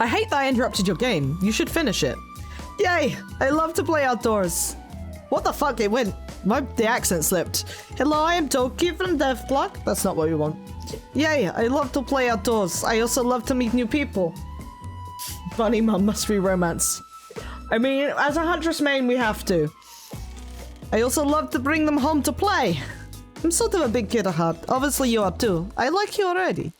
I hate that I interrupted your game. You should finish it. Yay! I love to play outdoors. What the fuck? It went... the accent slipped. Hello, I am Toki from Deathblock. That's not what we want. Yay! I love to play outdoors. I also love to meet new people. Funny mum must be romance. I mean, as a Huntress main, we have to. I also love to bring them home to play. I'm sort of a big kid at heart. Obviously you are too. I like you already.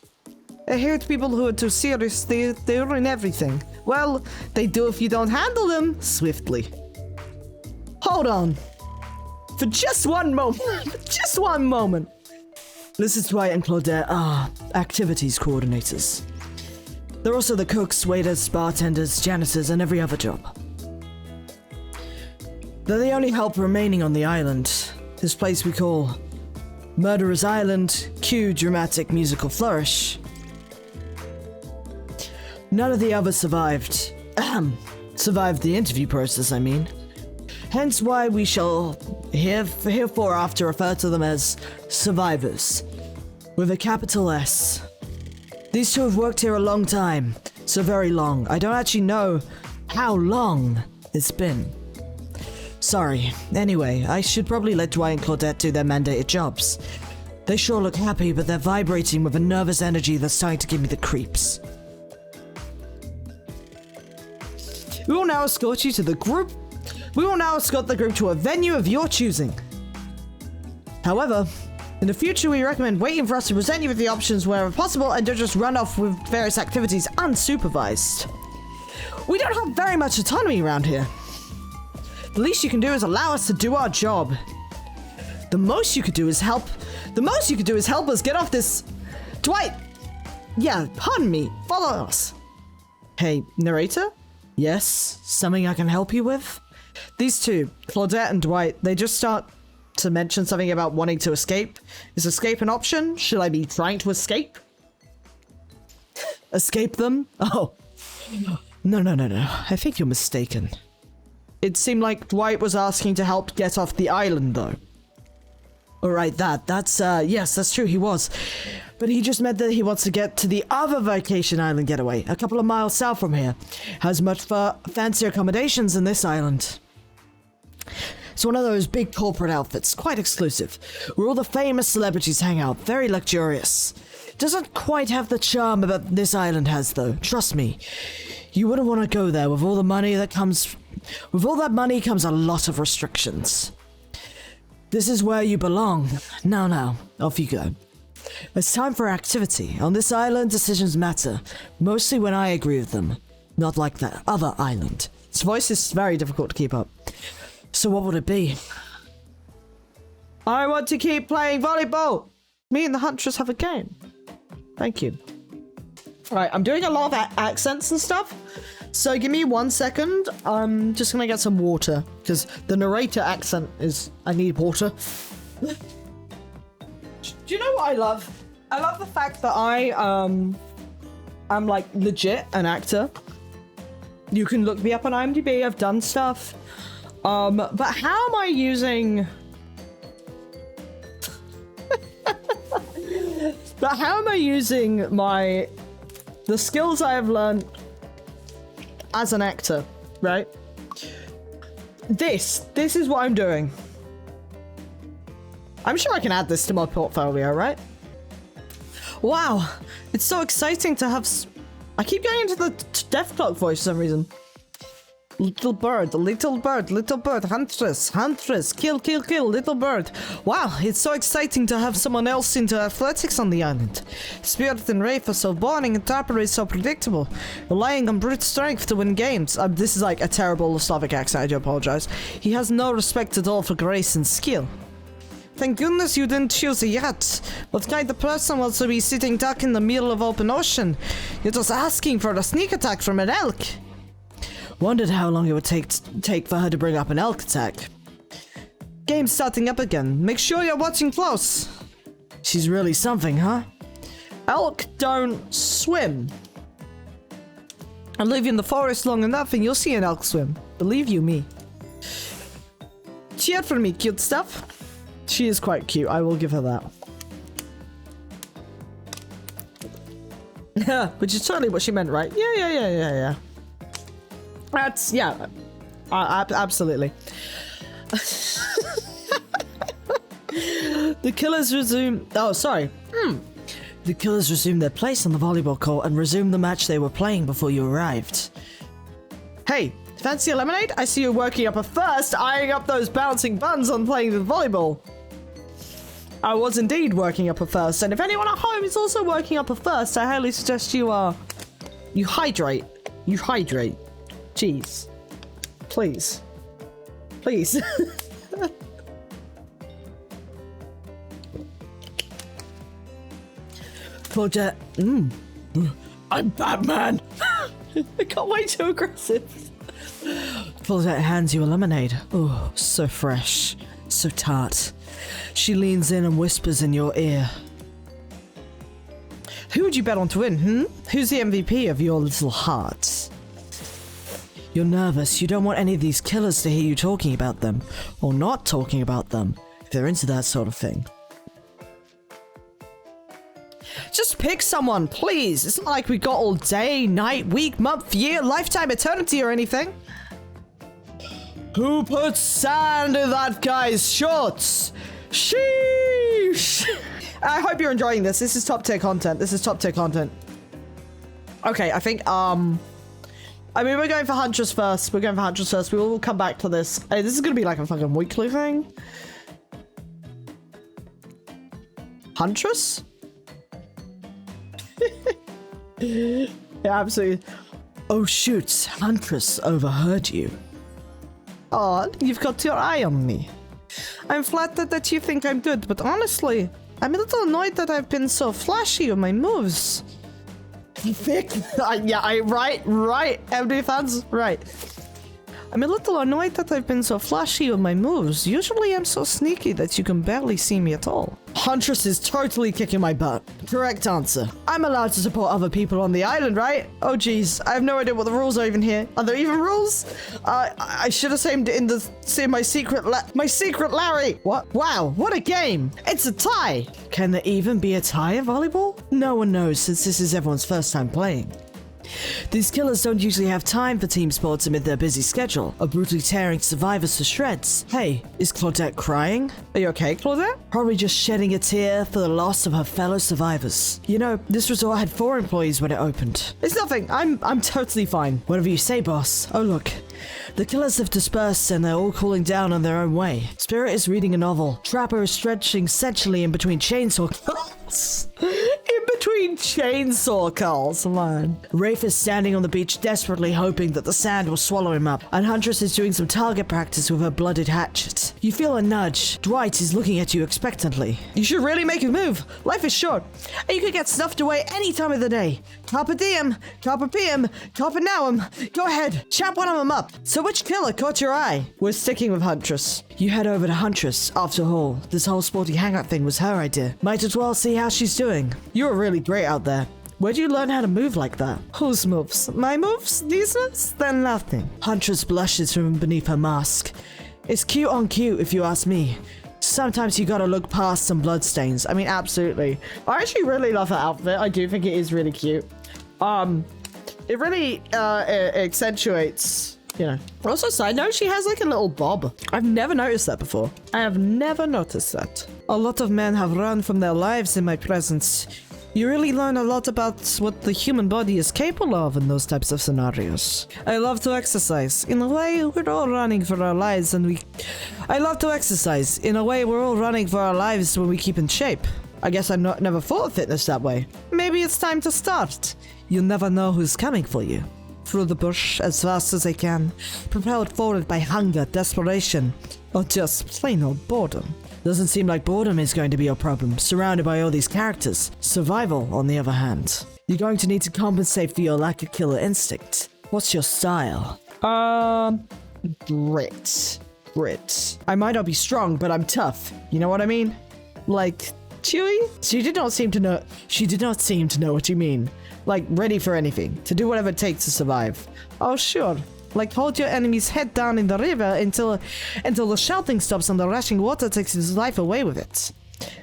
I hate people who are too serious. They ruin everything. Well, they do if you don't handle them swiftly. Hold on. For just one moment. Just one moment. This is Dwight and Claudette are activities coordinators. They're also the cooks, waiters, bartenders, janitors, and every other job. They're the only help remaining on the island. This place we call Murderer's Island. Cue dramatic musical flourish. None of the others survived. Survived the interview process, I mean. Hence why we shall hereafter refer to them as survivors. With a capital S. These two have worked here a long time. So very long. I don't actually know how long it's been. Sorry. Anyway, I should probably let Dwight and Claudette do their mandated jobs. They sure look happy, but they're vibrating with a nervous energy that's starting to give me the creeps. We will now escort you to the group. We will now escort the group to a venue of your choosing. However, in the future we recommend waiting for us to present you with the options wherever possible and don't just run off with various activities unsupervised. We don't have very much autonomy around here. The least you can do is allow us to do our job. The most you could do is help us get off this... Dwight! Yeah, pardon me. Follow us. Hey, narrator? Yes? Something I can help you with? These two, Claudette and Dwight, they just start to mention something about wanting to escape. Is escape an option? Should I be trying to escape? Escape them? Oh. No. I think you're mistaken. It seemed like Dwight was asking to help get off the island, though. Alright, yes, that's true, he was. But he just meant that he wants to get to the other vacation island getaway, a couple of miles south from here. Has much fancier accommodations than this island. It's one of those big corporate outfits, quite exclusive, where all the famous celebrities hang out, very luxurious. Doesn't quite have the charm that this island has, though, trust me. You wouldn't want to go there with all the money that comes... With all that money comes a lot of restrictions. This is where you belong. Now, off you go. It's time for activity. On this island, decisions matter. Mostly when I agree with them. Not like that other island. His voice is very difficult to keep up. So what would it be? I want to keep playing volleyball. Me and the Huntress have a game. Thank you. Alright, I'm doing a lot of accents and stuff. So give me 1 second. I'm just gonna get some water. Because the narrator accent is... I need water. Do you know what I love? I love the fact that I'm like legit an actor. You can look me up on IMDb. I've done stuff. But how am I using... But how am I using the skills I have learned as an actor, right? This is what I'm doing. I'm sure I can add this to my portfolio, right? Wow, it's so exciting to have... I keep going into the Death Clock voice for some reason. Little bird, huntress, kill, little bird. Wow, it's so exciting to have someone else into athletics on the island. Spirit and Wraith are so boring and Tarper is so predictable, relying on brute strength to win games. This is like a terrible Slavic accent, I do apologize. He has no respect at all for grace and skill. Thank goodness you didn't choose a yacht. What kind of person wants to be sitting duck in the middle of open ocean? You're just asking for a sneak attack from an elk. Wondered how long it would take for her to bring up an elk attack. Game's starting up again. Make sure you're watching close. She's really something, huh? Elk don't swim. I live in the forest long enough and you'll see an elk swim. Believe you me. Cheer for me, cute stuff. She is quite cute, I will give her that. Which is totally what she meant, right? Yeah. That's, yeah. Absolutely. The killers resume... Oh, sorry. The killers resumed their place on the volleyball court and resumed the match they were playing before you arrived. Hey, fancy a lemonade? I see you working up a first, eyeing up those bouncing buns on playing the volleyball. I was indeed working up a first, and if anyone at home is also working up a first, I highly suggest you hydrate. You hydrate. Jeez. Please. Please. Claudette. I'm Batman. I got way too aggressive. Claudette hands you a lemonade. Oh, so fresh. So tart. She leans in and whispers in your ear. Who would you bet on to win, Who's the MVP of your little heart? You're nervous. You don't want any of these killers to hear you talking about them. Or not talking about them. If they're into that sort of thing. Just pick someone, please. It's not like we got all day, night, week, month, year, lifetime, eternity or anything. Who put sand in that guy's shorts? Sheesh! I hope you're enjoying this. This is top tier content. Okay, I think, I mean, we're going for Huntress first. We will come back to this. Hey, this is gonna be like a fucking weekly thing. Huntress? Yeah, absolutely. Oh shoot, Huntress overheard you. Oh, you've got your eye on me. I'm flattered that you think I'm good, but honestly, I'm a little annoyed that I've been so flashy with my moves. Vic, yeah, right, MD fans, right. I'm a little annoyed that I've been so flashy with my moves. Usually I'm so sneaky that you can barely see me at all. Huntress is totally kicking my butt. Correct answer. I'm allowed to support other people on the island, right? Oh geez, I have no idea what the rules are even here. Are there even rules? I should have saved it in my secret Larry. What? Wow, what a game. It's a tie. Can there even be a tie in volleyball? No one knows since this is everyone's first time playing. These killers don't usually have time for team sports amid their busy schedule, or brutally tearing survivors to shreds. Hey, is Claudette crying? Are you okay, Claudette? Probably just shedding a tear for the loss of her fellow survivors. You know, this resort had 4 employees when it opened. It's nothing, I'm totally fine. Whatever you say, boss. Oh look, the killers have dispersed and they're all cooling down on their own way. Spirit is reading a novel. Trapper is stretching sensually in between chainsaw calls. Man. Rafe is standing on the beach desperately hoping that the sand will swallow him up, and Huntress is doing some target practice with her blooded hatchet. You feel a nudge. Dwight is looking at you expectantly. You should really make a move. Life is short, and you could get snuffed away any time of the day. Carpe diem, carpe PM, carpe nauem. Go ahead, chap one of them up. So which killer caught your eye? We're sticking with Huntress. You head over to Huntress. After all, this whole sporty hangout thing was her idea. Might as well see how she's doing. You're really great out there. Where'd you learn how to move like that? Whose moves? My moves? These moves? Then nothing. Huntress blushes from beneath her mask. It's cute on cute, if you ask me. Sometimes you gotta look past some bloodstains. I mean, absolutely. I actually really love her outfit. I do think it is really cute. It really accentuates, you know. Also, side note, she has like a little bob. I've never noticed that before. I have never noticed that. A lot of men have run from their lives in my presence. You really learn a lot about what the human body is capable of in those types of scenarios. I love to exercise. In a way, we're all running for our lives I love to exercise. In a way, we're all running for our lives when we keep in shape. I guess I never thought of fitness that way. Maybe it's time to start. You'll never know who's coming for you. Through the bush as fast as I can, propelled forward by hunger, desperation, or just plain old boredom. Doesn't seem like boredom is going to be your problem, surrounded by all these characters. Survival, on the other hand. You're going to need to compensate for your lack of killer instinct. What's your style? Grit. I might not be strong, but I'm tough. You know what I mean? Like, chewy? She did not seem to know what you mean. Like, ready for anything. To do whatever it takes to survive. Oh, sure. Like, hold your enemy's head down in the river until the shouting stops and the rushing water takes his life away with it.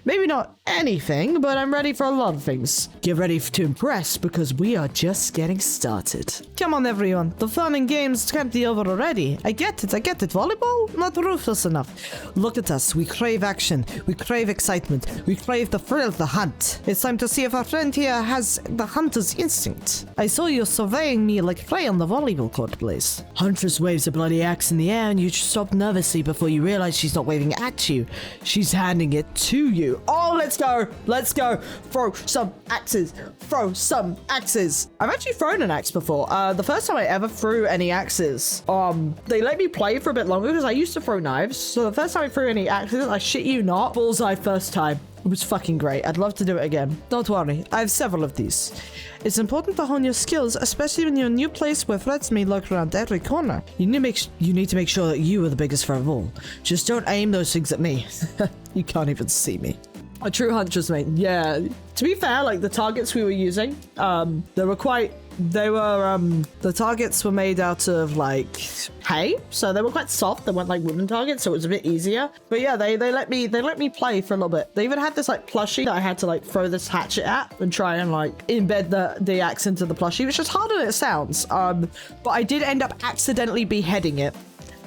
Maybe not anything, but I'm ready for a lot of things. Get ready to impress because we are just getting started. Come on, everyone. The fun and games can't be over already. I get it. Volleyball? Not ruthless enough. Look at us. We crave action. We crave excitement. We crave the thrill of the hunt. It's time to see if our friend here has the hunter's instinct. I saw you surveying me like prey on the volleyball court, Blaze. Huntress waves a bloody axe in the air and you stop nervously before you realize she's not waving at you. She's handing it to you. Oh, let's go. Let's go. Throw some axes. Throw some axes. I've actually thrown an axe before. The first time I ever threw any axes, they let me play for a bit longer because I used to throw knives. So the first time I threw any axes, I shit you not, bullseye first time. It was fucking great. I'd love to do it again. Don't worry, I have several of these. It's important to hone your skills, especially when you're in a new place where threats may lurk around every corner. You need to make sure that you are the biggest threat of all. Just don't aim those things at me. You can't even see me. A true huntress, mate. Yeah. To be fair, like the targets we were using, the targets were made out of like hay, so they were quite soft. They weren't like wooden targets, so it was a bit easier. But yeah, they let me play for a little bit. They even had this like plushie that I had to like throw this hatchet at and try and like embed the axe into the plushie, which is harder than it sounds. But I did end up accidentally beheading it.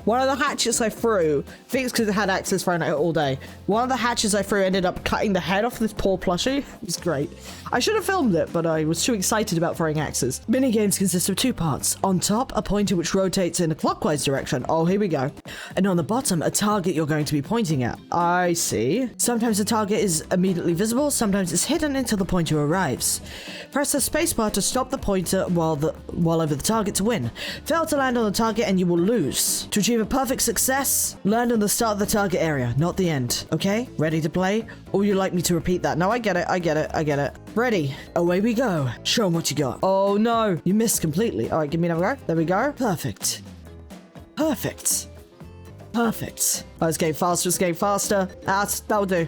One of the hatchets I threw, I think it's because it had axes thrown at it all day. One of the hatchets I threw ended up cutting the head off this poor plushie. It was great. I should have filmed it, but I was too excited about throwing axes. Minigames consist of two parts. On top, a pointer which rotates in a clockwise direction. Oh, here we go. And on the bottom, a target you're going to be pointing at. I see. Sometimes the target is immediately visible, sometimes it's hidden until the pointer arrives. Press the spacebar to stop the pointer while over the target to win. Fail to land on the target and you will lose. To achieve a perfect success, land on the start of the target area, not the end. Okay? Ready to play? Or would you like me to repeat that? No, I get it. Ready. Away we go. Show them what you got. Oh no, you missed completely. All right, give me another go. There we go. Perfect. Oh, it's getting faster. That'll do.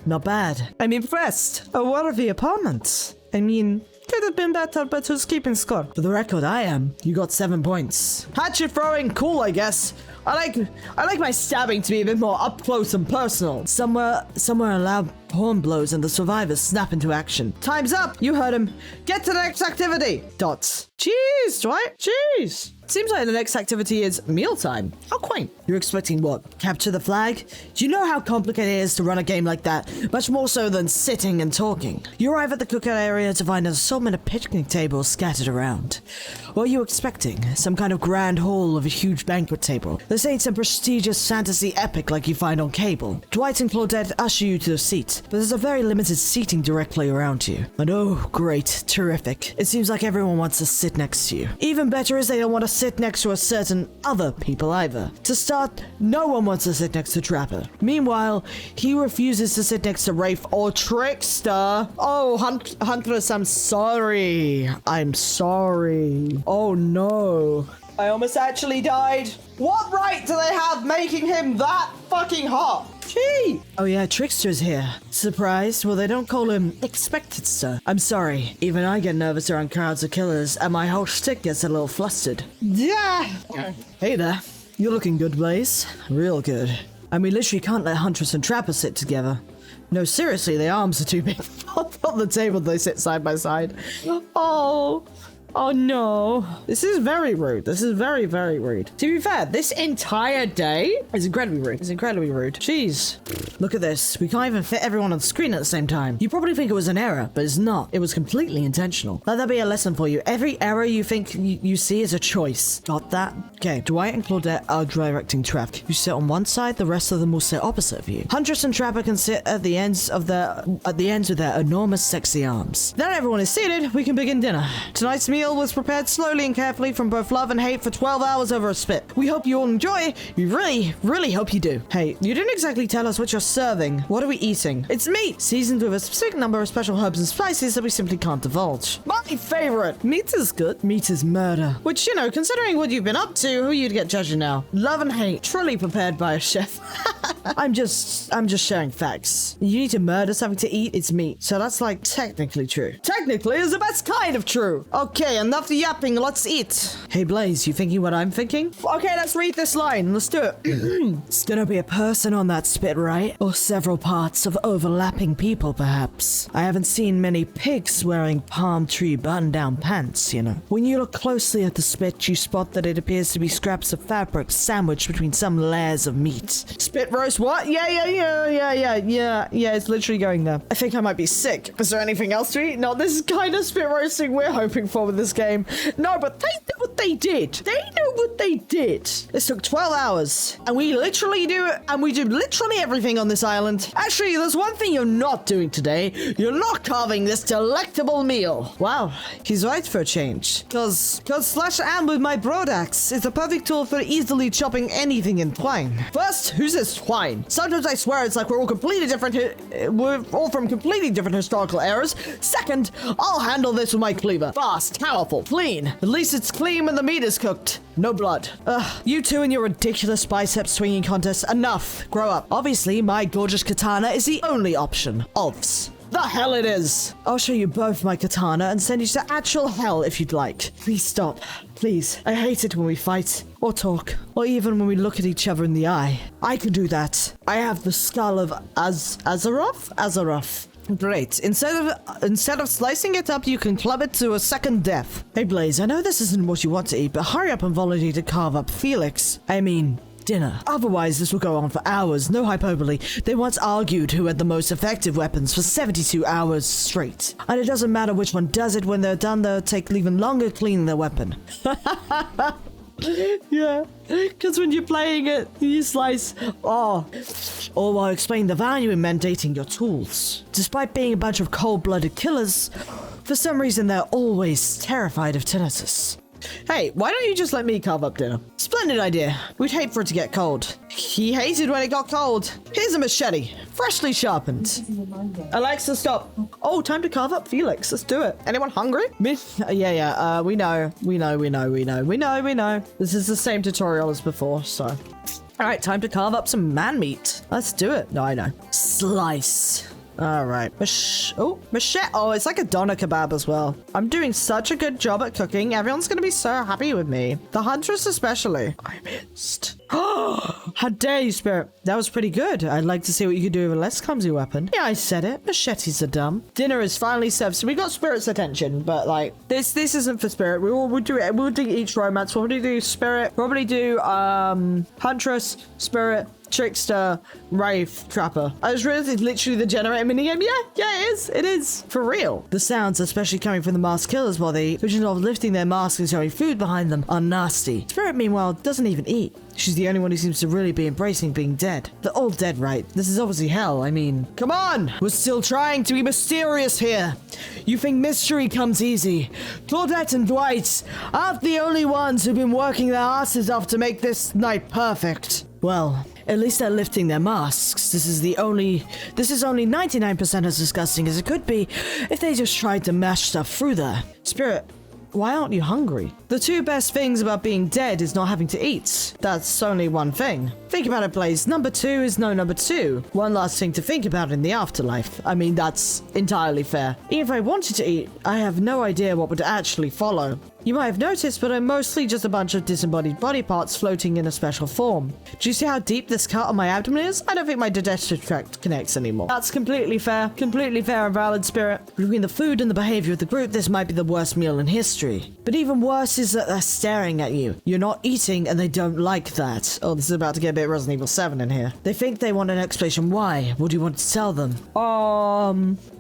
Not bad. I'm impressed. A worthy opponent. I mean, could have been better, but who's keeping score? For the record, I am. You got 7 points. Hatchet throwing, cool, I guess. I like my stabbing to be a bit more up close and personal. Somewhere loud horn blows and the survivors snap into action. Time's up. You heard him. Get to the next activity. Dots. Jeez, right? Jeez. Seems like the next activity is mealtime. How quaint. You're expecting what? Capture the flag? Do you know how complicated it is to run a game like that? Much more so than sitting and talking. You arrive at the cookout area to find an assortment of picnic tables scattered around. What are you expecting? Some kind of grand hall of a huge banquet table. This ain't some prestigious fantasy epic like you find on cable. Dwight and Claudette usher you to a seat, but there's a very limited seating directly around you. And oh, great, terrific. It seems like everyone wants to sit next to you. Even better is they don't want to sit next to a certain other people either. To start, no one wants to sit next to Trapper. Meanwhile, he refuses to sit next to Rafe or Trickster. Oh, Huntress, I'm sorry. Oh no. I almost actually died. What right do they have making him that fucking hot? Gee. Oh yeah, Trickster's here. Surprised? Well, they don't call him Expected Sir. I'm sorry. Even I get nervous around crowds of killers, and my whole shtick gets a little flustered. Yeah. Hey there. You're looking good, Blaze. Real good. And we literally can't let Huntress and Trapper sit together. No, seriously, their arms are too big. On the table, they sit side by side. Oh no. This is very rude. This is very, very rude. To be fair, this entire day is incredibly rude. It's incredibly rude. Jeez. Look at this. We can't even fit everyone on the screen at the same time. You probably think it was an error, but it's not. It was completely intentional. Let that be a lesson for you. Every error you think you see is a choice. Got that? Okay, Dwight and Claudette are directing traffic. You sit on one side, the rest of them will sit opposite of you. Huntress and Trapper can sit at the ends with their enormous sexy arms. Now everyone is seated, we can begin dinner. Tonight's meal was prepared slowly and carefully from both love and hate for 12 hours over a spit. We hope you all enjoy. We really, really hope you do. Hey, you didn't exactly tell us what you're serving. What are we eating? It's meat, seasoned with a specific number of special herbs and spices that we simply can't divulge. My favorite. Meat is good. Meat is murder. Which, you know, considering what you've been up to, who you'd get judging now? Love and hate, truly prepared by a chef. I'm just sharing facts. You need to murder something to eat, it's meat. So that's like technically true. Technically is the best kind of true. Okay, enough yapping, let's eat. Hey Blaze, you thinking what I'm thinking? Okay, let's read this line. Let's do it. It's gonna be a person on that spit, right? Or several parts of overlapping people, perhaps. I haven't seen many pigs wearing palm tree button-down pants, you know. When you look closely at the spit, you spot that it appears to be scraps of fabric sandwiched between some layers of meat. Spit roast what? Yeah, it's literally going there. I think I might be sick. Is there anything else to eat? No, this is kind of spit roasting we're hoping for with this game. No, but they know what they did. They know what they did. This took 12 hours. And we literally do literally everything on this island. Actually, there's one thing you're not doing today. You're not carving this delectable meal. Wow, he's right for a change. Cause slash am with my broad axe is a perfect tool for easily chopping anything in twine. First, who says twine? Sometimes I swear it's like we're all completely different. We're all from completely different historical eras. Second, I'll handle this with my cleaver. Fast, powerful, clean. At least it's clean when the meat is cooked. No blood. Ugh, you two and your ridiculous bicep swinging contest. Enough. Grow up. Obviously, my gorgeous katana is the only option. Ovs. The hell it is. I'll show you both my katana and send you to actual hell if you'd like. Please stop. Please. I hate it when we fight, or talk, or even when we look at each other in the eye. I can do that. I have the skull of Azeroth. Great. Instead of slicing it up, you can club it to a second death. Hey Blaze, I know this isn't what you want to eat, but hurry up and volunteer to carve up Felix. I mean, dinner. Otherwise, this will go on for hours. No hyperbole. They once argued who had the most effective weapons for 72 hours straight. And it doesn't matter which one does it. When they're done, they'll take even longer cleaning their weapon. Yeah, because when you're playing it, you slice. Or while explaining the value in mandating your tools. Despite being a bunch of cold-blooded killers, for some reason they're always terrified of tinnitus. Hey, why don't you just let me carve up dinner? Splendid idea. We'd hate for it to get cold. He hated when it got cold. Here's a machete, freshly sharpened. Alexa, stop. Oh, time to carve up Felix. Let's do it. Anyone hungry? We know. This is the same tutorial as before, so. All right, time to carve up some man meat. Let's do it. No, I know. Slice. All right. Machete. Oh, it's like a doner kebab as well. I'm doing such a good job at cooking. Everyone's going to be so happy with me. The huntress especially. I missed. How dare you, Spirit? That was pretty good. I'd like to see what you could do with a less clumsy weapon. Yeah, I said it. Machetes are dumb. Dinner is finally served, so we got Spirit's attention, but like, this isn't for Spirit. We'll do it. We'll do each romance. We'll probably do Spirit. Probably do Huntress, Spirit, Trickster, Wraith, Trapper. I just realized it's literally the generator minigame. Yeah, it is. For real. The sounds, especially coming from the masked killers while they eat, which involve lifting their masks and throwing food behind them, are nasty. Spirit, meanwhile, doesn't even eat. She's the only one who seems to really be embracing being dead. They're all dead, right? This is obviously hell. I mean, come on! We're still trying to be mysterious here. You think mystery comes easy? Claudette and Dwight aren't the only ones who've been working their asses off to make this night perfect. Well, at least they're lifting their masks. This is only 99% as disgusting as it could be if they just tried to mash stuff through there. Spirit, why aren't you hungry? The two best things about being dead is not having to eat. That's only one thing. Think about it, Blaze. Number two is no number two. One last thing to think about in the afterlife. I mean, that's entirely fair. Even if I wanted to eat, I have no idea what would actually follow. You might have noticed, but I'm mostly just a bunch of disembodied body parts floating in a special form. Do you see how deep this cut on my abdomen is? I don't think my digestive tract connects anymore. That's completely fair. Completely fair and valid, Spirit. Between the food and the behavior of the group, this might be the worst meal in history. But even worse is that they're staring at you. You're not eating and they don't like that. Oh, this is about to get a bit Resident Evil 7 in here. They think they want an explanation why. What do you want to tell them?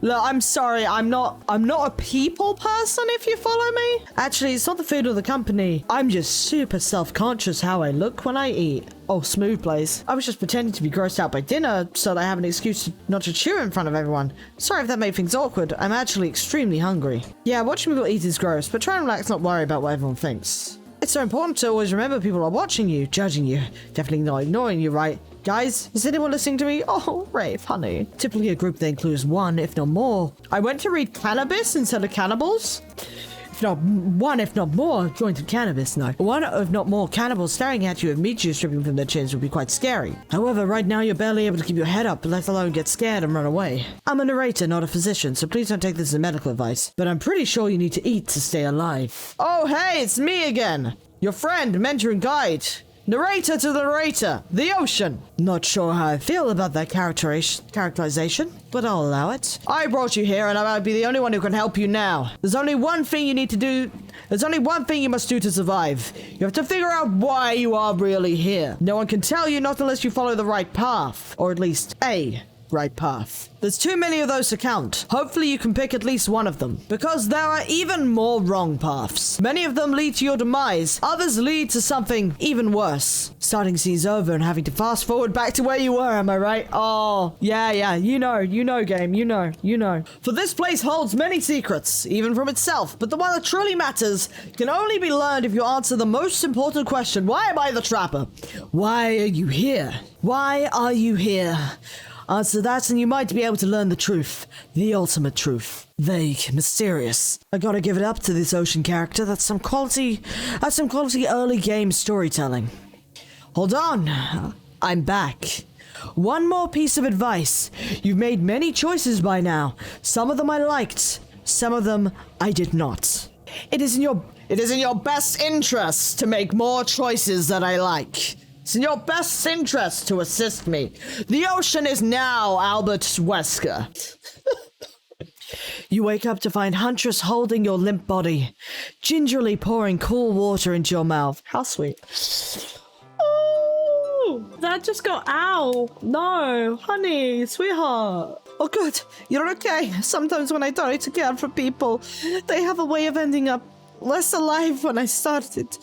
Look, I'm sorry. I'm not a people person, if you follow me. Actually, it's not the food or the company. I'm just super self-conscious how I look when I eat. Oh, smooth, Blaze. I was just pretending to be grossed out by dinner so that I have an excuse not to chew in front of everyone. Sorry if that made things awkward. I'm actually extremely hungry. Yeah, watching people eat is gross, but try and relax, not worry about what everyone thinks. It's so important to always remember people are watching you, judging you, definitely not ignoring you, right? Guys, is anyone listening to me? Oh, Rafe, honey. Typically a group that includes one, if not more. I went to read cannabis instead of cannibals. if not more jointed cannabis. No, one if not more cannibals staring at you with meat juice dripping from their chins would be quite scary. However, right now you're barely able to keep your head up, let alone get scared and run away. I'm a narrator, not a physician, so please don't take this as medical advice, but I'm pretty sure you need to eat to stay alive. Oh hey, it's me again! Your friend, mentor and guide. Narrator to the narrator, the ocean. Not sure how I feel about that characterization, but I'll allow it. I brought you here and I might be the only one who can help you now. There's only one thing you need to do. There's only one thing you must do to survive. You have to figure out why you are really here. No one can tell you not unless you follow the right path, or at least a right path. There's too many of those to count. Hopefully you can pick at least one of them, because there are even more wrong paths. Many of them lead to your demise, others lead to something even worse. Starting scenes over and having to fast forward back to where you were, am I right? Oh, yeah, you know, game, you know. For this place holds many secrets, even from itself, but the one that truly matters can only be learned if you answer the most important question. Why am I the trapper? Why are you here? Why are you here? Answer that and you might be able to learn the truth. The ultimate truth. Vague, mysterious. I gotta give it up to this ocean character. That's some quality early game storytelling. Hold on. I'm back. One more piece of advice. You've made many choices by now. Some of them I liked. Some of them I did not. It is in your best interest to make more choices that I like. It's in your best interest to assist me. The ocean is now Albert Wesker. You wake up to find Huntress holding your limp body, gingerly pouring cool water into your mouth. How sweet. Oh, that just got ow. No, honey, sweetheart. Oh good, you're okay. Sometimes when I try to care for people, they have a way of ending up less alive when I started,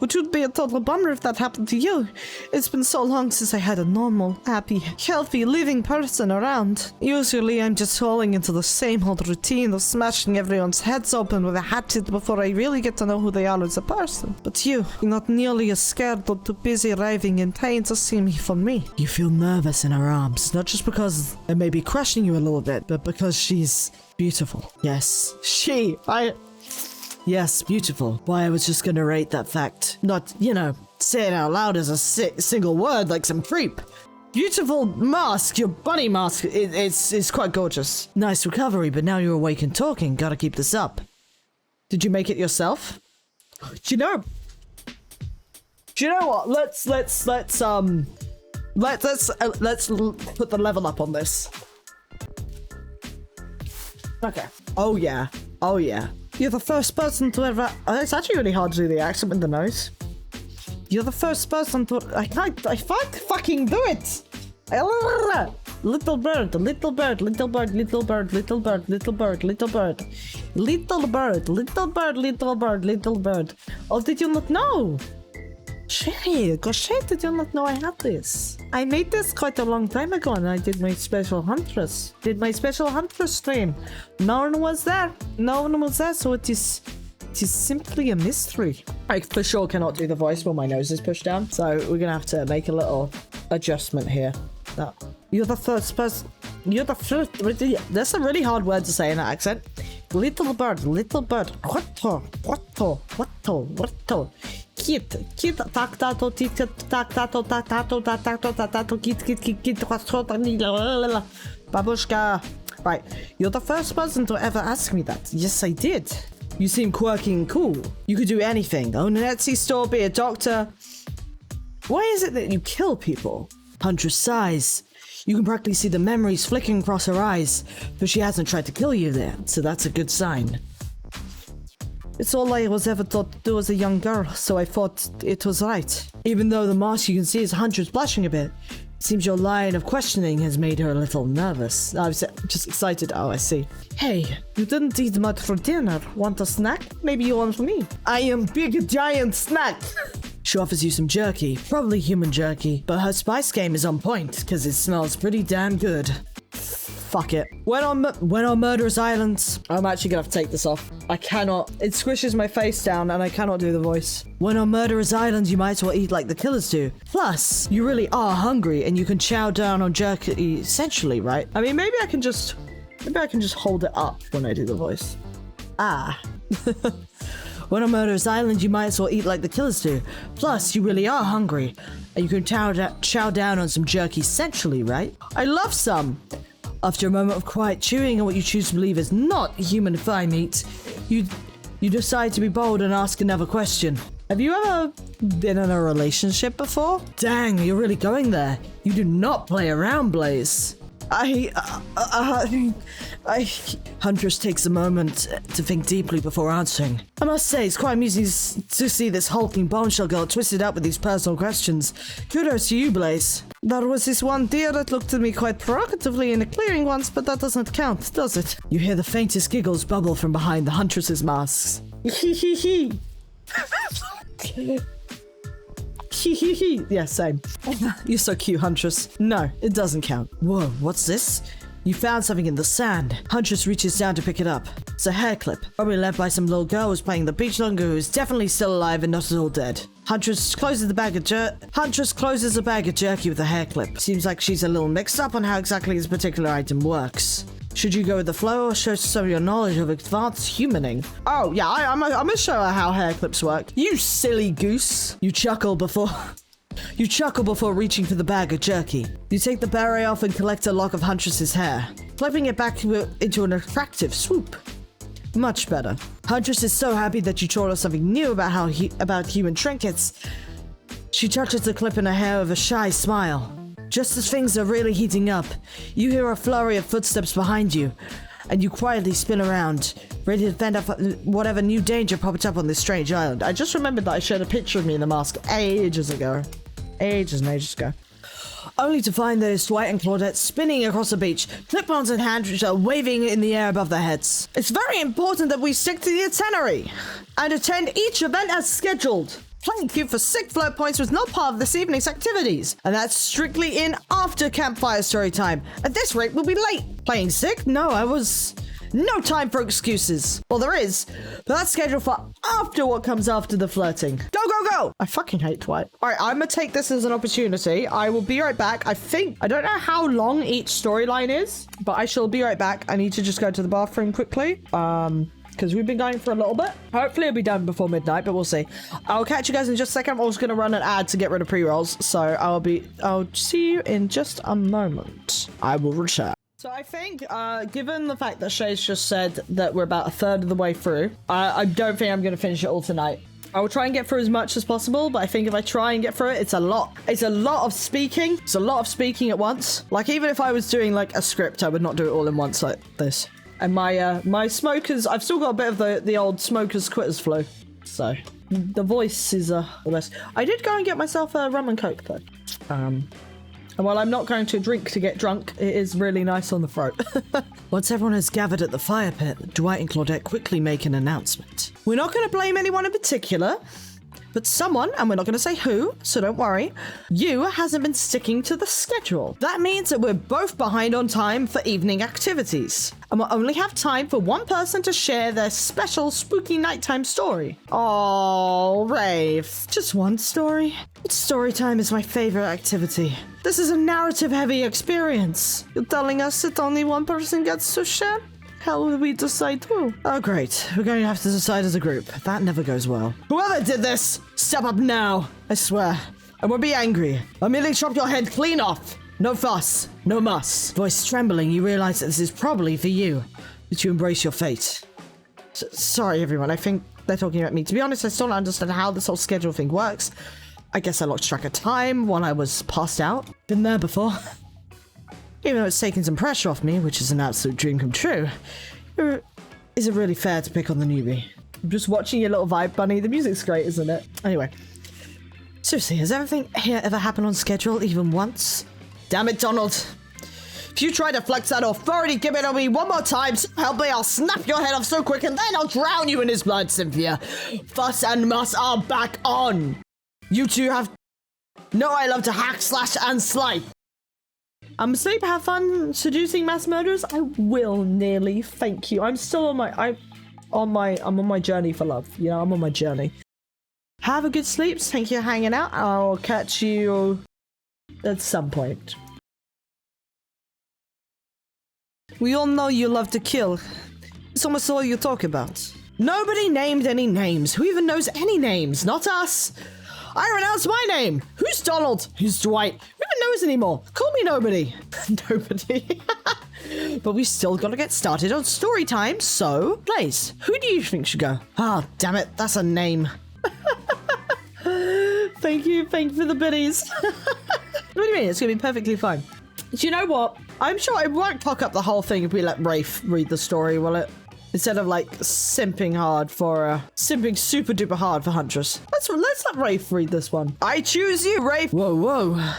which would be a total bummer if that happened to you. It's been so long since I had a normal, happy, healthy, living person around. Usually I'm just falling into the same old routine of smashing everyone's heads open with a hatchet before I really get to know who they are as a person. But you're not nearly as scared or too busy writhing in pain to see me for me. You feel nervous in her arms, not just because it may be crushing you a little bit, but because she's beautiful. Yes, Yes, beautiful. Why, I was just gonna rate that fact. Not, say it out loud as a single word like some creep. Beautiful mask, your bunny mask, it's quite gorgeous. Nice recovery, but now you're awake and talking. Gotta keep this up. Did you make it yourself? Do you know what? Let's put the level up on this. Okay. Oh yeah. You're the first person to ever... it's actually really hard to do the accent with the nose. You're the first person to... I can't fucking do it! Little bird, little bird, little bird, little bird, little bird, little bird, little bird. Little bird, little bird, little bird, little bird. Oh, did you not know? Gosh, did you not know I had this? I made this quite a long time ago and I did my special huntress. Stream. No one was there, so it is simply a mystery. I for sure cannot do the voice while my nose is pushed down, so we're gonna have to make a little adjustment here. You're the first person. That's a really hard word to say in that accent. Little bird, what? Kit, tak tato, tit, tak tato, kit, babushka. Right, you're the first person to ever ask me that. Yes, I did. You seem quirky and cool. You could do anything. Own an Etsy store, be a doctor. Why is it that you kill people? Huntress sighs. You can practically see the memories flickering across her eyes, but she hasn't tried to kill you there, so that's a good sign. It's all I was ever taught to do as a young girl, so I thought it was right. Even though the mask you can see is Huntress blushing a bit, it seems your line of questioning has made her a little nervous. I was just excited. Oh, I see. Hey, you didn't eat much for dinner. Want a snack? Maybe you want me. I am big giant snack. She offers you some jerky, probably human jerky, but her spice game is on point because it smells pretty damn good. Fuck it. When on Murderous Islands, I'm actually gonna have to take this off. I cannot. It squishes my face down and I cannot do the voice. When on Murderous Islands, you might as well eat like the killers do. Plus, you really are hungry and you can chow down on jerky essentially, right? I mean, maybe I can just hold it up when I do the voice. Ah. When on Murderous Island, you might as well eat like the killers do. Plus, you really are hungry. And you can chow down on some jerky centrally, right? I love some! After a moment of quiet chewing on what you choose to believe is not human thigh meat, you decide to be bold and ask another question. Have you ever been in a relationship before? Dang, you're really going there. You do not play around, Blaze. Huntress takes a moment to think deeply before answering. I must say, it's quite amusing to see this hulking bombshell girl twisted up with these personal questions. Kudos to you, Blaze. There was this one deer that looked at me quite provocatively in the clearing once, but that doesn't count, does it? You hear the faintest giggles bubble from behind the Huntress's masks. Yeah, same. You're so cute, Huntress. No, it doesn't count. Whoa, what's this? You found something in the sand. Huntress reaches down to pick it up. It's a hair clip, probably left by some little girl who's playing the beach longer who is definitely still alive and not at all dead. Huntress closes a bag of jerky with a hair clip. Seems like she's a little mixed up on how exactly this particular item works. Should you go with the flow or show some of your knowledge of advanced humaning? Oh, yeah, I'm gonna show her how hair clips work. You silly goose. You chuckle before reaching for the bag of jerky. You take the beret off and collect a lock of Huntress's hair, flipping it back into an attractive swoop. Much better. Huntress is so happy that you taught her something new about human trinkets. She touches the clip in her hair with a shy smile. Just as things are really heating up, you hear a flurry of footsteps behind you, and you quietly spin around, ready to fend off whatever new danger popped up on this strange island. I just remembered that I shared a picture of me in the mask ages ago. Ages and ages ago. Only to find that it's Dwight and Claudette spinning across the beach, clip-ons in hand, which are waving in the air above their heads. It's very important that we stick to the itinerary and attend each event as scheduled. Playing cute for sick float points was not part of this evening's activities, and that's strictly in after campfire story time. At this rate, we'll be late. Playing sick? No time for excuses. Well, there is, but that's scheduled for after what comes after the flirting. Go, go, go! I fucking hate Dwight. All right, I'm gonna take this as an opportunity. I will be right back. I don't know how long each storyline is, but I shall be right back. I need to just go to the bathroom quickly. Because we've been going for a little bit. Hopefully it'll be done before midnight, but we'll see. I'll catch you guys in just a second. I'm also going to run an ad to get rid of pre-rolls. So I'll see you in just a moment. I will return. So I think, given the fact that Shay's just said that we're about a third of the way through, I don't think I'm going to finish it all tonight. I will try and get through as much as possible, but I think if I try and get through it, it's a lot. It's a lot of speaking. It's a lot of speaking at once. Like, even if I was doing, like, a script, I would not do it all in once like this. And my smokers, I've still got a bit of the old smokers quitters flow. So the voice is the best. I did go and get myself a rum and coke though. And while I'm not going to drink to get drunk, it is really nice on the throat. Once everyone has gathered at the fire pit, Dwight and Claudette quickly make an announcement. We're not going to blame anyone in particular, but someone, and we're not going to say who, so don't worry, you hasn't been sticking to the schedule. That means that we're both behind on time for evening activities. And we'll only have time for one person to share their special spooky nighttime story. Oh, Rave. Just one story? Story time is my favorite activity. This is a narrative-heavy experience. You're telling us that only one person gets to share? How will we decide who? Oh, great. We're going to have to decide as a group. That never goes well. Whoever did this, step up now. I swear. I won't be angry. I'll merely chop your head clean off. No fuss. No muss. Voice trembling, you realize that this is probably for you. That you embrace your fate. Sorry, everyone. I think they're talking about me. To be honest, I still don't understand how this whole schedule thing works. I guess I lost track of time while I was passed out. Been there before. Even though it's taken some pressure off me, which is an absolute dream come true, is it really fair to pick on the newbie? I'm just watching your little vibe bunny. The music's great, isn't it? Anyway. Seriously, has everything here ever happened on schedule even once? Damn it, Donald. If you try to flex that authority given on me one more time, so help me, I'll snap your head off so quick and then I'll drown you in his blood, Cynthia. Fuss and muss are back on. You two have... No, I love to hack, slash, and slipe. I'm asleep, have fun seducing mass murderers. I will nearly, thank you. I'm still on my, I'm on my journey for love. You know, I'm on my journey. Have a good sleep. Thank you for hanging out. I'll catch you at some point. We all know you love to kill. It's almost all you talk about. Nobody named any names. Who even knows any names? Not us. I renounce my name. Who's Donald? Who's Dwight? Who even knows anymore? Call me nobody. Nobody. But we still gotta get started on story time, so Blaze, who do you think should go? Ah, damn it, that's a name. Thank you for the biddies. What do you mean? It's gonna be perfectly fine. Do you know what? I'm sure it won't cock up the whole thing if we let Rafe read the story, will it? Instead of like simping super duper hard for Huntress. Let's let Rafe read this one. I choose you, Rafe. Whoa.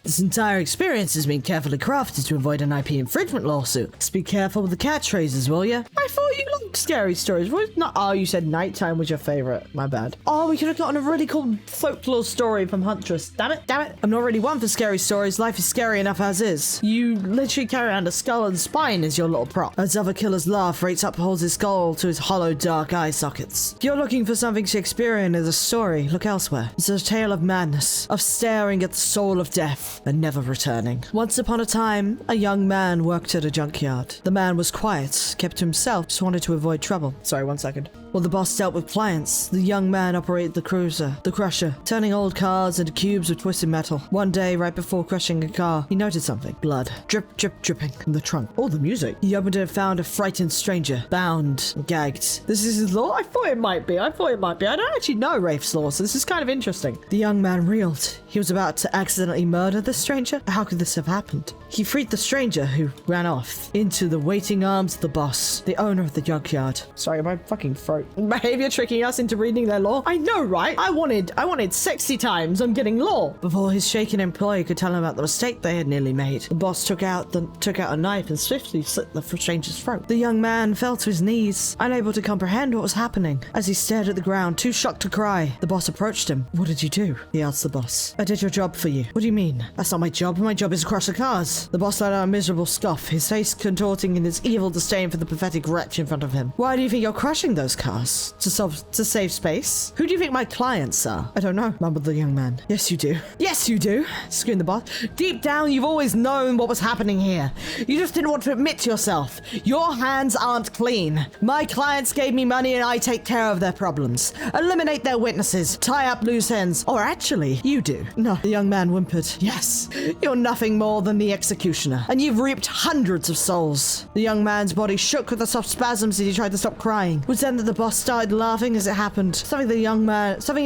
This entire experience has been carefully crafted to avoid an IP infringement lawsuit. Just be careful with the catchphrases, will ya? I thought you liked scary stories. Oh, you said nighttime was your favorite. My bad. Oh, we could have gotten a really cool folklore story from Huntress. Damn it. I'm not really one for scary stories. Life is scary enough as is. You literally carry around a skull and spine as your little prop. As other killers laugh, rates upholds his skull to his hollow, dark eye sockets. If you're looking for something Shakespearean as a story, look elsewhere. It's a tale of madness, of staring at the soul of death and never returning. Once upon a time, a young man worked at a junkyard. The man was quiet, kept to himself, just wanted to avoid trouble. Sorry, 1 second. While the boss dealt with clients, the young man operated the crusher, turning old cars into cubes of twisted metal. One day, right before crushing a car, he noticed something. Blood. Drip, drip, dripping from the trunk. Oh, the music. He opened it and found a frightened stranger, bound and gagged. This is his law? I thought it might be. I don't actually know Rafe's law, so this is kind of interesting. The young man reeled. He was about to accidentally murder the stranger? How could this have happened? He freed the stranger, who ran off into the waiting arms of the boss, the owner of the junkyard. Sorry, my fucking throat. Behavior tricking us into reading their law? I know, right? I wanted sexy times. I'm getting law. Before his shaken employee could tell him about the mistake they had nearly made, the boss took out a knife and swiftly slit the stranger's throat. The young man fell to his knees, unable to comprehend what was happening. As he stared at the ground, too shocked to cry, the boss approached him. What did you do? He asked the boss. I did your job for you. What do you mean? That's not my job. My job is to crush the cars. The boss let out a miserable scoff, his face contorting in his evil disdain for the pathetic wretch in front of him. Why do you think you're crushing those cars? To save space? Who do you think my clients are? I don't know, mumbled the young man. Yes, you do. Yes, you do, screamed the boss. Deep down, you've always known what was happening here. You just didn't want to admit to yourself. Your hands aren't clean. My clients gave me money and I take care of their problems. Eliminate their witnesses. Tie up loose ends. Or actually, you do. No, the young man whimpered. Yes, you're nothing more than the executioner. And you've reaped hundreds of souls. The young man's body shook with the soft spasms as he tried to stop crying. It was then that the boss started laughing as it happened. Something in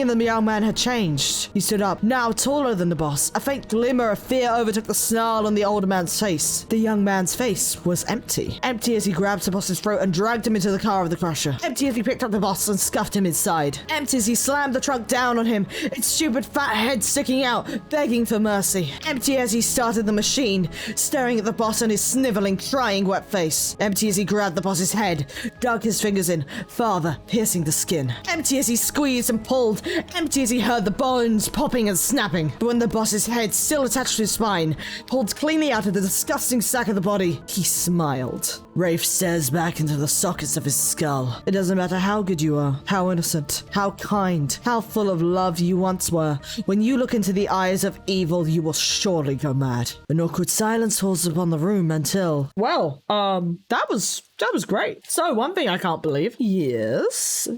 the young man had changed. He stood up, now taller than the boss. A faint glimmer of fear overtook the snarl on the older man's face. The young man's face was empty. Empty as he grabbed the boss's throat and dragged him into the car of the crusher. Empty as he picked up the boss and scuffed him inside. Empty as he slammed the trunk down on him, its stupid fat head sticking out, begging for mercy. Empty as he started the machine, staring at the boss and his sniveling, crying wet face. Empty as he grabbed the boss's head, dug his fingers in, farther, piercing the skin. Empty as he squeezed and pulled. Empty as he heard the bones popping and snapping. But when the boss's head, still attached to his spine, pulled cleanly out of the disgusting sack of the body, he smiled. Rafe stares back into the sockets of his skull. It doesn't matter how good you are, how innocent, how kind, how full of love you once were. When you look into the eyes of evil, you will surely go mad. An awkward silence falls upon the room until... Well, that was great. So, one thing I can't believe. Yes,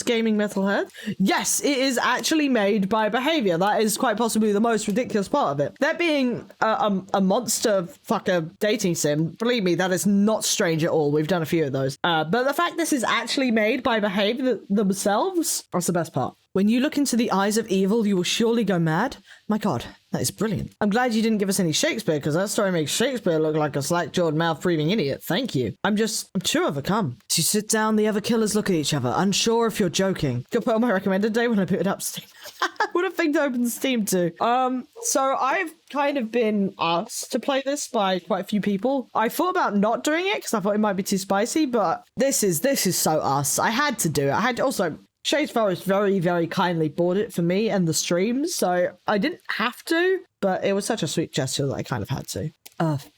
gaming metalhead. Yes, it is actually made by Behaviour. That is quite possibly the most ridiculous part of it. There being a monster fucker dating sim, believe me, that is not strange at all. We've done a few of those. But the fact this is actually made by Behaviour themselves, that's the best part. When you look into the eyes of evil, you will surely go mad. My God, that is brilliant. I'm glad you didn't give us any Shakespeare, because that story makes Shakespeare look like a slack-jawed, mouth-breathing idiot. Thank you. I'm too overcome. As you sit down, the other killers look at each other, unsure if you're joking. Could put on my recommended day when I put it up Steam. What a thing to open Steam to. So I've kind of been asked to play this by quite a few people. I thought about not doing it because I thought it might be too spicy, but this is so us. I had to do it. I had to also... Shades Forest very, very kindly bought it for me and the stream, so I didn't have to, but it was such a sweet gesture that I kind of had to.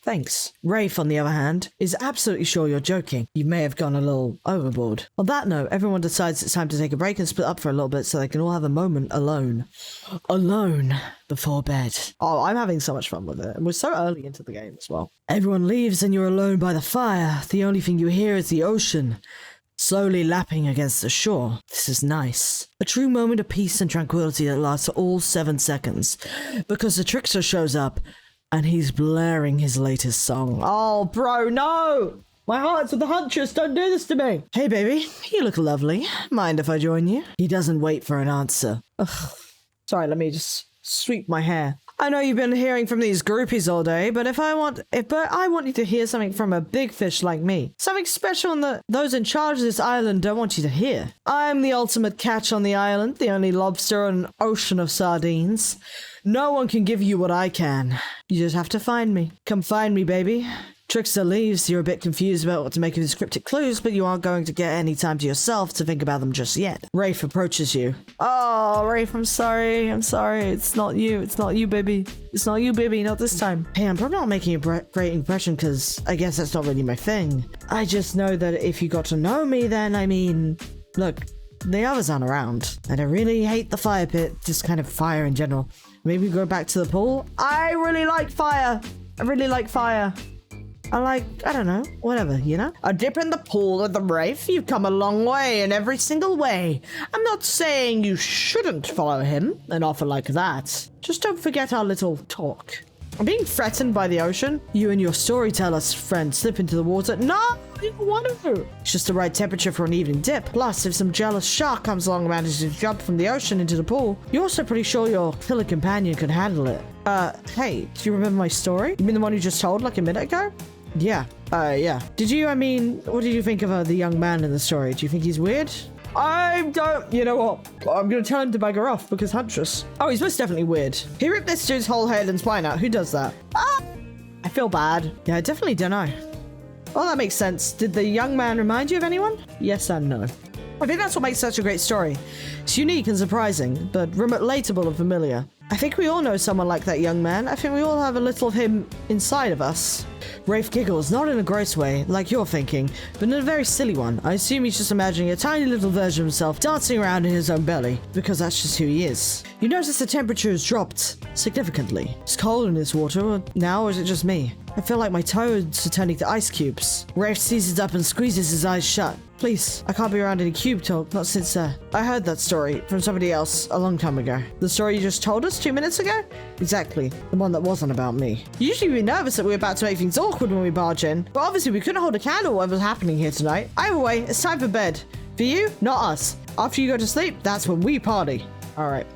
Thanks. Rafe, on the other hand, is absolutely sure you're joking. You may have gone a little overboard. On that note, everyone decides it's time to take a break and split up for a little bit so they can all have a moment alone. Alone before bed. Oh, I'm having so much fun with it. And we're so early into the game as well. Everyone leaves and you're alone by the fire. The only thing you hear is the ocean. slowly lapping against the shore. This is nice. A true moment of peace and tranquility that lasts all 7 seconds, because the trickster shows up, and he's blaring his latest song. Oh, bro, no! My heart's with the huntress, don't do this to me! Hey, baby, you look lovely. Mind if I join you? He doesn't wait for an answer. Ugh. Sorry, let me just sweep my hair. I know you've been hearing from these groupies all day, but I want you to hear something from a big fish like me. Something special that those in charge of this island don't want you to hear. I'm the ultimate catch on the island, the only lobster on an ocean of sardines. No one can give you what I can. You just have to find me. Come find me, baby. Trickster leaves. You're a bit confused about what to make of his cryptic clues, but you aren't going to get any time to yourself to think about them just yet. Rafe approaches you. Oh, Rafe, I'm sorry. It's not you. It's not you, baby. It's not you, baby. Not this time. Hey, I'm probably not making a great impression because I guess that's not really my thing. I just know that if you got to know me, then, I mean, look, the others aren't around. And I really hate the fire pit, just kind of fire in general. Maybe go back to the pool? I really like fire. I don't know, whatever, you know? A dip in the pool of the Rafe, you've come a long way in every single way. I'm not saying you shouldn't follow him, an offer like that. Just don't forget our little talk. I'm being threatened by the ocean. You and your storyteller friend slip into the water. No, I don't want to. It's just the right temperature for an evening dip. Plus, if some jealous shark comes along and manages to jump from the ocean into the pool, you're also pretty sure your killer companion can handle it. Hey, do you remember my story? You mean the one you just told like a minute ago? Yeah. Yeah. What did you think of the young man in the story? Do you think he's weird? You know what? I'm gonna tell him to bugger off because huntress. Oh, he's most definitely weird. He ripped this dude's whole head and spine out. Who does that? Ah! I feel bad. Yeah, I definitely don't know. Well, that makes sense. Did the young man remind you of anyone? Yes and no. I think that's what makes such a great story. It's unique and surprising, but relatable and familiar. I think we all know someone like that young man. I think we all have a little of him inside of us. Rafe giggles, not in a gross way, like you're thinking, but in a very silly one. I assume he's just imagining a tiny little version of himself dancing around in his own belly, because that's just who he is. You notice the temperature has dropped significantly. It's cold in this water now, or is it just me? I feel like my toes are turning to ice cubes. Rafe seizes up and squeezes his eyes shut. Please, I can't be around any cube talk, not since, I heard that story from somebody else a long time ago. The story you just told us 2 minutes ago? Exactly. The one that wasn't about me. Usually we'd be nervous that we were about to make things awkward when we barge in, but obviously we couldn't hold a candle what was happening here tonight. Either way, it's time for bed. For you, not us. After you go to sleep, that's when we party. Alright.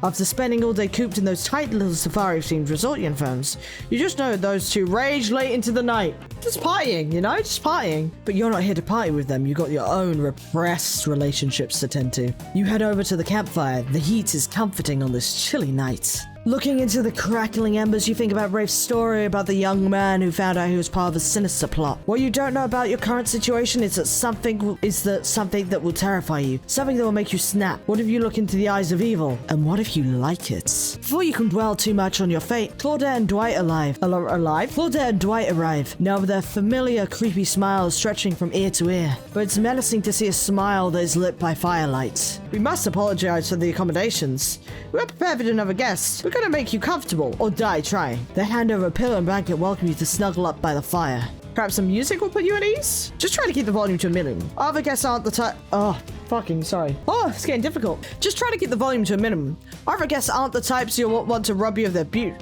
After spending all day cooped in those tight little safari-themed resort uniforms, you just know those two rage late into the night. Just partying, you know? Just partying. But you're not here to party with them. You got your own repressed relationships to tend to. You head over to the campfire. The heat is comforting on this chilly night. Looking into the crackling embers, you think about Rafe's story about the young man who found out he was part of a sinister plot. What you don't know about your current situation is that something that will terrify you. Something that will make you snap. What if you look into the eyes of evil? And what if you like it? Before you can dwell too much on your fate, Claudette and Dwight arrive. Claudette and Dwight arrive, now with their familiar creepy smiles stretching from ear to ear. But it's menacing to see a smile that is lit by firelight. We must apologize for the accommodations. We're prepared for another guest. We're gonna make you comfortable, or die trying. They hand over a pillow and blanket, welcome you to snuggle up by the fire. Perhaps some music will put you at ease? Just try to keep the volume to a minimum. Other guests aren't the type. Oh, fucking sorry. Oh, it's getting difficult. Just try to keep the volume to a minimum. Other guests aren't the types you'll want to rob you of their beauty.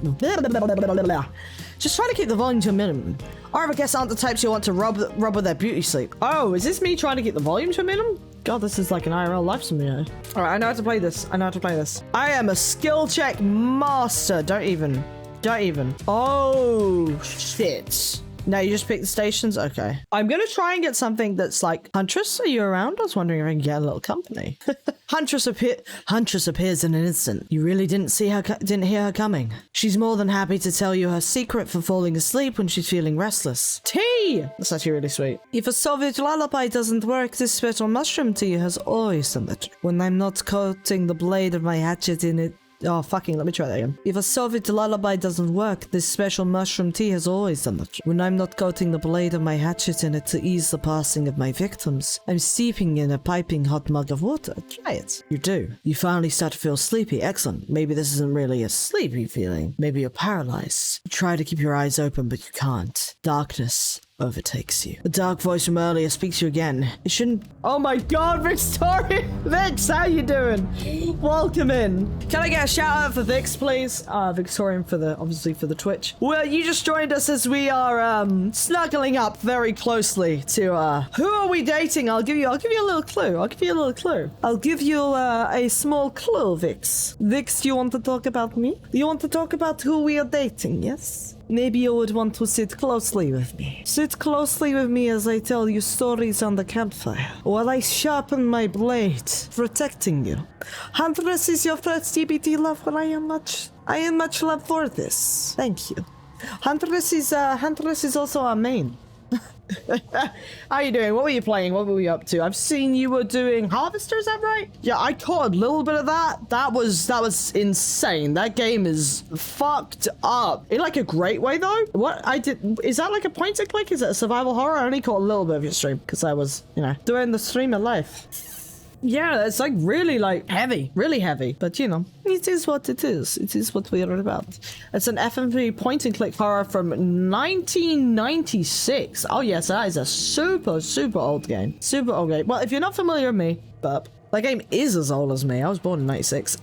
Just try to keep the volume to a minimum. Other guests aren't the types you'll want to rob of their beauty sleep. Oh, is this me trying to keep the volume to a minimum? God, this is like an IRL life simulator. All right, I know how to play this. I am a skill check master. Don't even. Oh, shit. Now you just pick the stations? Okay. I'm gonna try and get something that's like, Huntress, are you around? I was wondering if I can get a little company. Huntress appears in an instant. You really didn't hear her coming. She's more than happy to tell you her secret for falling asleep when she's feeling restless. Tea! That's actually really sweet. If a Soviet lullaby doesn't work, this special mushroom tea has always done it. When I'm not coating the blade of my hatchet in it, oh, fucking, let me try that again. If a Soviet lullaby doesn't work, this special mushroom tea has always done it. When I'm not coating the blade of my hatchet in it to ease the passing of my victims, I'm steeping in a piping hot mug of water. Try it. You do. You finally start to feel sleepy. Excellent. Maybe this isn't really a sleepy feeling. Maybe you're paralyzed. You try to keep your eyes open, but you can't. Darkness. overtakes you. The dark voice from earlier speaks to you again. It shouldn't... Oh my god, Victoria! Vix, how you doing? Welcome in. Can I get a shout out for Vix, please? Victorian for the, obviously for the Twitch. Well, you just joined us as we are, snuggling up very closely to, who are we dating? I'll give you a little clue. I'll give you a small clue, Vix. Vix, you want to talk about me? You want to talk about who we are dating, yes? Maybe you would want to sit closely with me. Sit closely with me as I tell you stories on the campfire, while I sharpen my blade, protecting you. Huntress is your first TBT love, but I am much love for this. Thank you. Huntress is also our main. How you doing? What were you playing? What were you up to? I've seen you were doing Harvester, is that right? Yeah, I caught a little bit of that. That was insane. That game is fucked up. In like a great way though. Is that like a point and click? Is it a survival horror? I only caught a little bit of your stream because I was, you know, doing the stream of life. Yeah, it's like really like heavy, really heavy. But you know, it is what it is. It is what we are about. It's an FMV point and click horror from 1996. Oh yes, that is a super old game. Super old game. Well, if you're not familiar with me, but that game is as old as me. I was born in 96.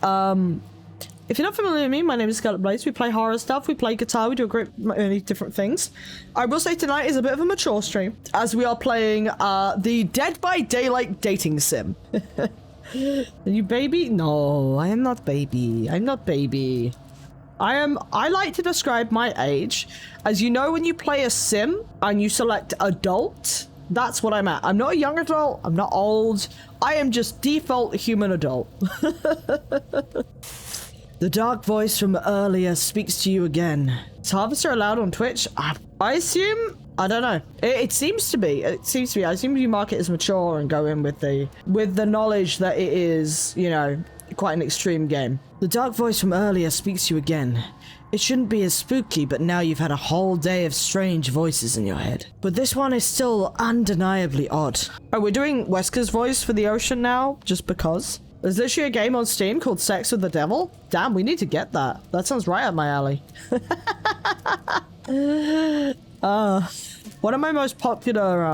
If you're not familiar with me, my name is Scarlet Blaze. We play horror stuff, we play guitar, we do a great many different things. I will say tonight is a bit of a mature stream, as we are playing the Dead by Daylight dating sim. Are you baby? No, I am not baby. I'm not baby. I like to describe my age as, you know, when you play a sim and you select adult, that's what I'm at. I'm not a young adult, I'm not old, I am just default human adult. The dark voice from earlier speaks to you again. Is Harvester allowed on Twitch? I assume? I don't know. It seems to be. It seems to be. I assume you mark it as mature and go in with the knowledge that it is, you know, quite an extreme game. The dark voice from earlier speaks to you again. It shouldn't be as spooky, but now you've had a whole day of strange voices in your head. But this one is still undeniably odd. Oh, we're doing Wesker's voice for the ocean now, just because. There's literally a game on Steam called Sex with the Devil. Damn, we need to get that. That sounds right up my alley. One of my most popular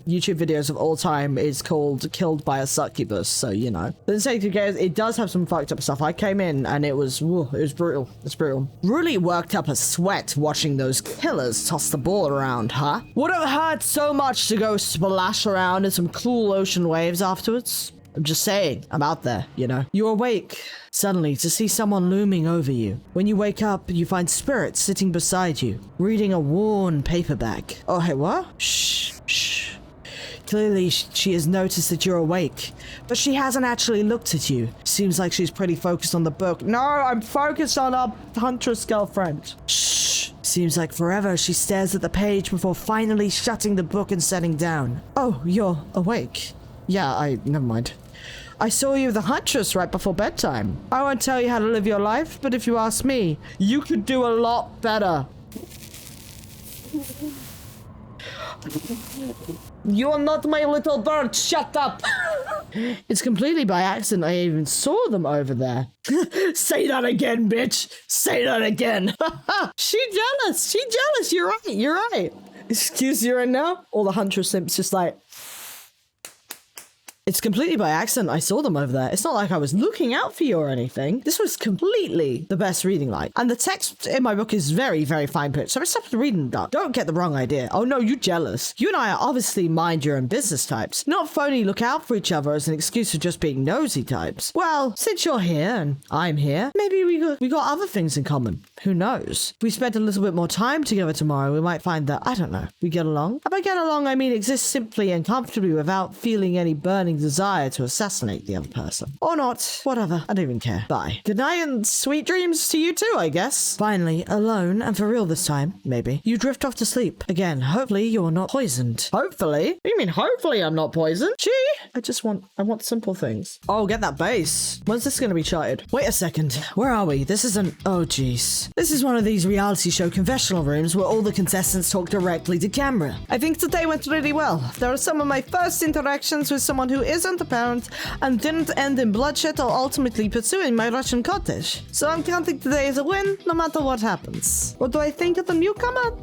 YouTube videos of all time is called Killed by a Succubus, so you know. It does have some fucked up stuff. I came in and it was brutal. It's brutal. Really worked up a sweat watching those killers toss the ball around, huh? Would have hurt so much to go splash around in some cool ocean waves afterwards. I'm just saying, I'm out there, you know. You awake suddenly to see someone looming over you. When you wake up, you find Spirit sitting beside you, reading a worn paperback. Oh, hey, what? Shh. Clearly, she has noticed that you're awake, but she hasn't actually looked at you. Seems like she's pretty focused on the book. No, I'm focused on our huntress girlfriend. Shh. Seems like forever she stares at the page before finally shutting the book and setting down. Oh, you're awake. Yeah, never mind. I saw you with the huntress right before bedtime. I won't tell you how to live your life, but if you ask me, you could do a lot better. You're not my little bird, shut up! It's completely by accident I even saw them over there. Say that again, bitch! Say that again! She jealous! You're right! Excuse you right now? All the huntress simps just like... It's completely by accident I saw them over there. It's not like I was looking out for you or anything. This was completely the best reading light. And the text in my book is very, very fine print, so I stopped reading that. Don't get the wrong idea. Oh no, you jealous. You and I are obviously mind your own business types, not phony look out for each other as an excuse for just being nosy types. Well, since you're here and I'm here, maybe we got other things in common. Who knows? If we spent a little bit more time together tomorrow, we might find that, I don't know, we get along. And by get along, I mean exist simply and comfortably without feeling any burning desire to assassinate the other person. Or not. Whatever. I don't even care. Bye. Good night and sweet dreams to you too, I guess. Finally, alone, and for real this time, maybe, you drift off to sleep. Again, hopefully you're not poisoned. Hopefully? What do you mean hopefully I'm not poisoned? Gee, I want simple things. Oh, get that base. When's this gonna be charted? Wait a second. Where are we? This isn't... Oh, jeez. This is one of these reality show confessional rooms where all the contestants talk directly to camera. I think today went really well. There are some of my first interactions with someone who isn't a parent and didn't end in bloodshed or ultimately pursuing my Russian cottage. So I'm counting today as a win, no matter what happens. What do I think of the newcomer?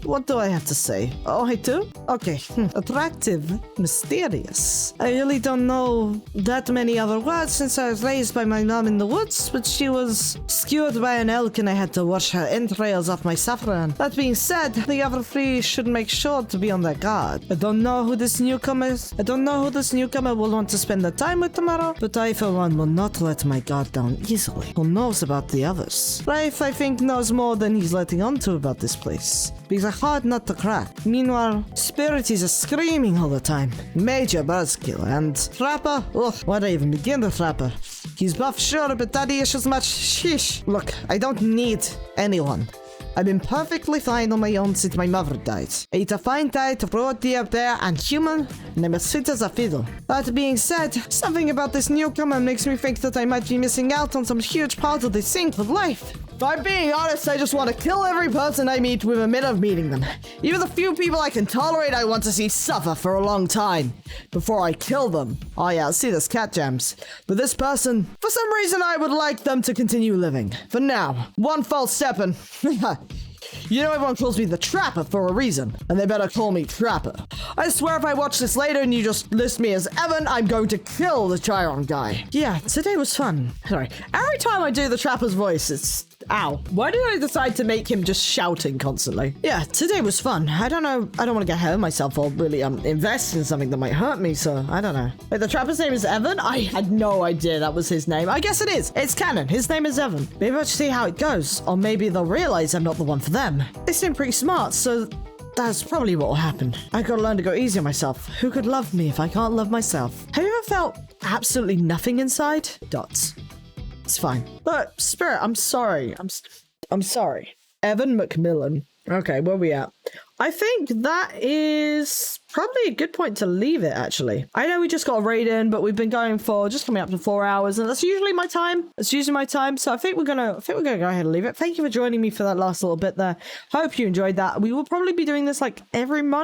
What do I have to say? Oh, I do? Okay. Attractive, mysterious. I really don't know that many other words since I was raised by my mom in the woods, but she was skewered by an elk and I had to wash her entrails off my saffron. That being said, the other three should make sure to be on their guard. I don't know who this newcomer is. I don't know who this newcomer will want to spend the time with tomorrow, but I, for one, will not let my guard down easily. Who knows about the others? Rafe, I think, knows more than he's letting on to about this place. These are hard not to crack. Meanwhile, Spirities are screaming all the time. Major buzzkill. And Trapper? Ugh, why do I even begin with Trapper? He's buff, sure, but daddy issues much. Sheesh. Look, I don't need anyone. I've been perfectly fine on my own since my mother died. I eat a fine diet of raw deer, bear, and human, and I'm as fit as a fiddle. That being said, something about this newcomer makes me think that I might be missing out on some huge part of this thing of life. If I'm being honest, I just want to kill every person I meet with a minute of meeting them. Even the few people I can tolerate, I want to see suffer for a long time before I kill them. Oh yeah, see this cat jams. But this person, for some reason, I would like them to continue living. For now, one false step and... You know everyone calls me the Trapper for a reason, and they better call me Trapper. I swear if I watch this later and you just list me as Evan, I'm going to kill the Chiron guy. Yeah, today was fun. Sorry, every time I do the Trapper's voice, it's... Ow. Why did I decide to make him just shouting constantly? Yeah, today was fun. I don't know, I don't want to get ahead of myself or really invest in something that might hurt me, so I don't know. Wait, the Trapper's name is Evan? I had no idea that was his name. I guess it is. It's canon. His name is Evan. Maybe I'll see how it goes, or maybe they'll realize I'm not the one for them. They seem pretty smart, so that's probably what will happen. I gotta learn to go easy on myself. Who could love me if I can't love myself? Have you ever felt absolutely nothing inside? Dots. It's fine. But Spirit, I'm sorry. I'm sorry. Evan McMillan. Okay, where are we at? I think that is probably a good point to leave it, actually. I know we just got a raid in, but we've been going for just coming up to 4 hours, and that's usually my time. It's usually my time, so I think we're gonna go ahead and leave it. Thank you for joining me for that last little bit there. Hope you enjoyed that. We will probably be doing this like every month.